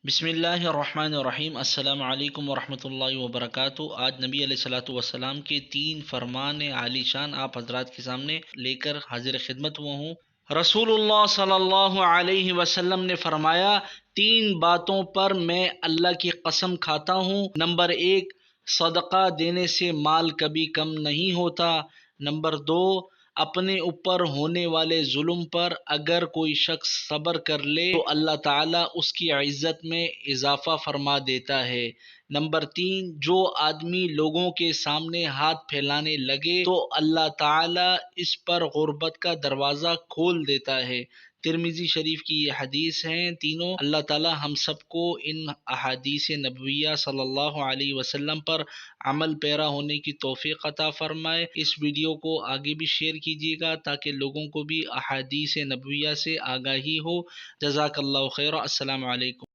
بسم اللہ الرحمن الرحیم۔ السلام علیکم ورحمۃ اللہ وبرکاتہ۔ آج نبی علیہ الصلوۃ والسلام کے 3 فرمان عالی شان آپ حضرات کے سامنے لے کر حاضر خدمت ہوا ہوں۔ رسول اللہ صلی اللہ علیہ وسلم نے فرمایا، 3 باتوں پر میں اللہ کی قسم کھاتا ہوں۔ نمبر 1، صدقہ دینے سے مال کبھی کم نہیں ہوتا۔ نمبر 2، اپنے اوپر ہونے والے ظلم پر اگر کوئی شخص صبر کر لے تو اللہ تعالیٰ اس کی عزت میں اضافہ فرما دیتا ہے۔ نمبر 3، جو آدمی لوگوں کے سامنے ہاتھ پھیلانے لگے تو اللہ تعالیٰ اس پر غربت کا دروازہ کھول دیتا ہے۔ ترمذی شریف کی یہ حدیث ہیں تینوں۔ اللہ تعالیٰ ہم سب کو ان احادیث نبویہ صلی اللہ علیہ وسلم پر عمل پیرا ہونے کی توفیق عطا فرمائے۔ اس ویڈیو کو آگے بھی شیئر کیجیے گا تاکہ لوگوں کو بھی احادیث نبویہ سے آگاہی ہو۔ جزاک اللہ خیر۔ السلام علیکم۔